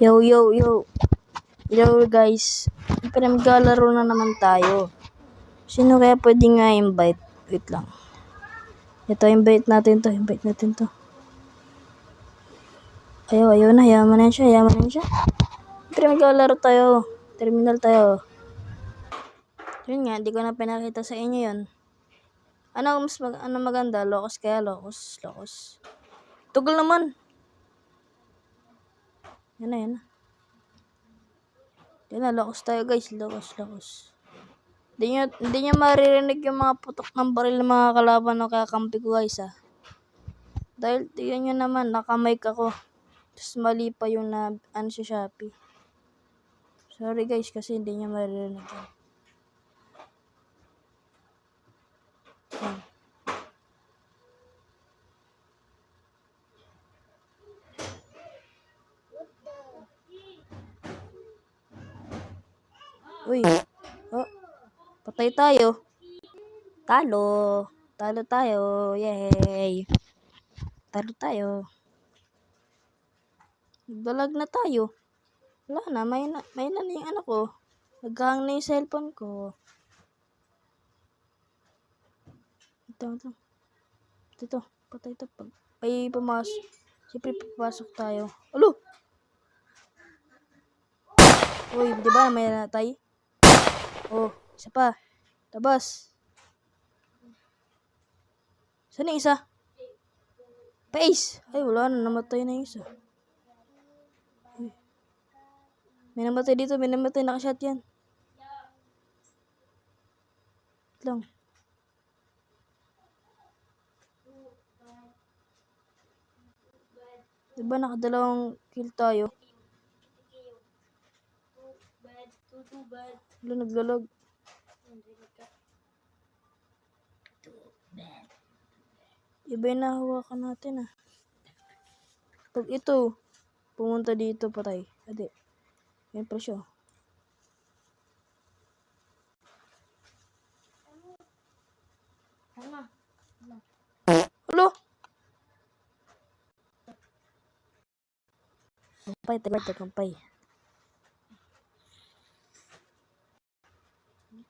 Yo, yo, yo. Yo, guys. Maglalaro na naman tayo. Sino kaya pwede nga invite? Wait lang. Ito, invite natin to. Ayaw na. Yaman na siya. Maglalaro tayo. Terminal tayo. Yun nga, hindi ko na pinakita sa inyo yun. Ano maganda? Locos kaya? Locos. Tugol naman. Yan na, locos tayo guys. Locos. Hindi nyo maririnig yung mga putok ng baril ng mga kalaban o kakampi ko guys Dahil tignan nyo naman, nakamic ako. Tapos mali pa yung sa Shopee. Sorry guys kasi hindi nyo maririnig yun. Uy. Oh. Patay tayo. Talo tayo. Yay. Talo tayo. Nagdalag na tayo. Wala na, may na yung ano ko. Naghang na yung cellphone ko. Ito. Patay ito. May pumasok. Siyempre papasok tayo. Alo! Uy, di ba may natay? Oh, isa pa. Tabas. Saan yung isa? Pace! Ay, wala na. Namatay na yung isa. Uy. May namatay dito. Nakashot yan. Lang. Diba nakadalawang kill tayo? Wala, naglalag. Iba yung nahawakan natin Pag ito, pumunta dito, patay. Adi. Yan presyo. Hello? Kampay.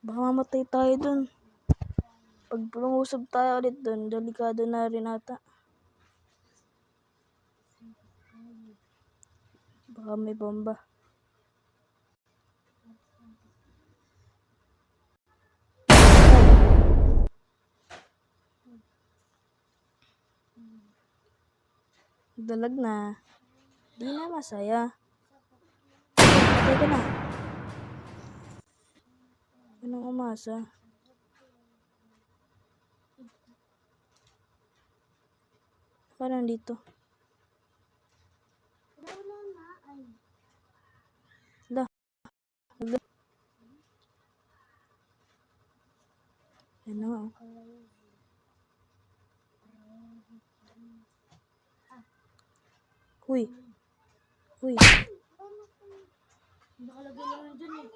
Baka mamatay tayo dun. Pag lumusog tayo ulit dun, delikado na rin ata. Baka may bomba. Dalag na. Di na masaya. Teka na. Anong umasa? Baka nandito. Da. Ano? Uy. Nakalagay naman dyan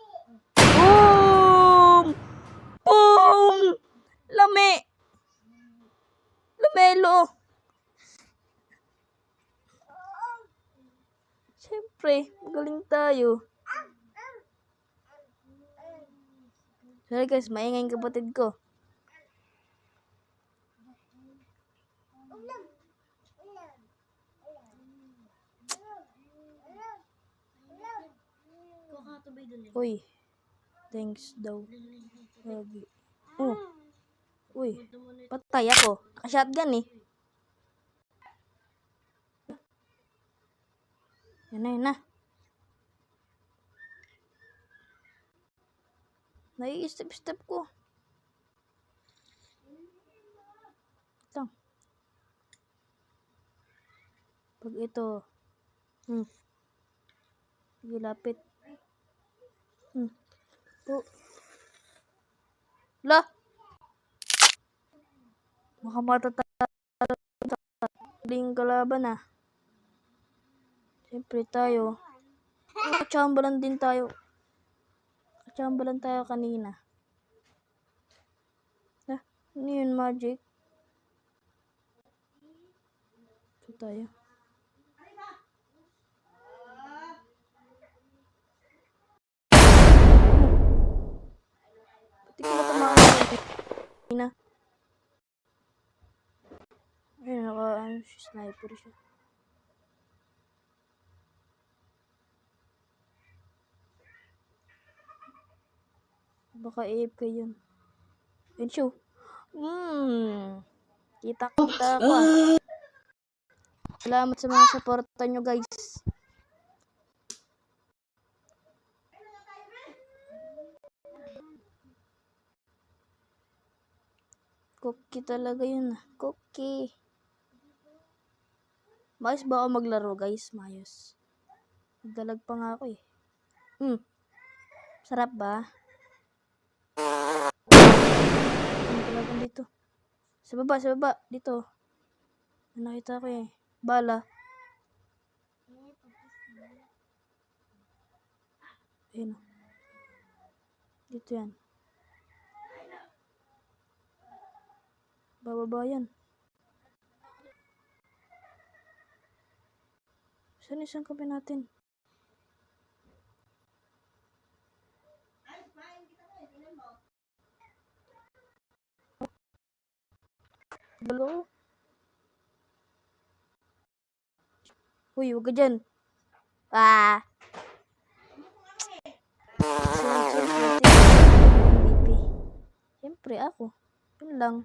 Boom! Lamelo. Siyempre, magaling tayo. Sorry guys, maingay yung kapatid ko. Uy. Thanks daw. Oh. Uy. Patay ako. Naka-shotgun Yan na. Nai-step ko. Ito. Pag ito. Sige, lapit. Oh. La! Baka matataling kalaban Siyempre tayo. Chambalan din tayo. Chambalan tayo kanina. Ano yun, magic? Ito tayo. Sniper siya. Baka AFK yun. Yun siya. Kita-kita ako ah. Salamat sa mga supporta nyo guys. Cookie talaga yun ah. Cookie. Mayos ba ako maglaro guys? Mayos. Nagdalag pa nga ako eh. Sarap ba? Ano talaga dito? Sa baba. Dito. Nakita ko eh. Bala. Ayun. Dito yan. Bababa yan. Saan isang kape natin? Hello? Uy, huwag ka dyan. Ah! MVP. Siyempre ako. Yun lang.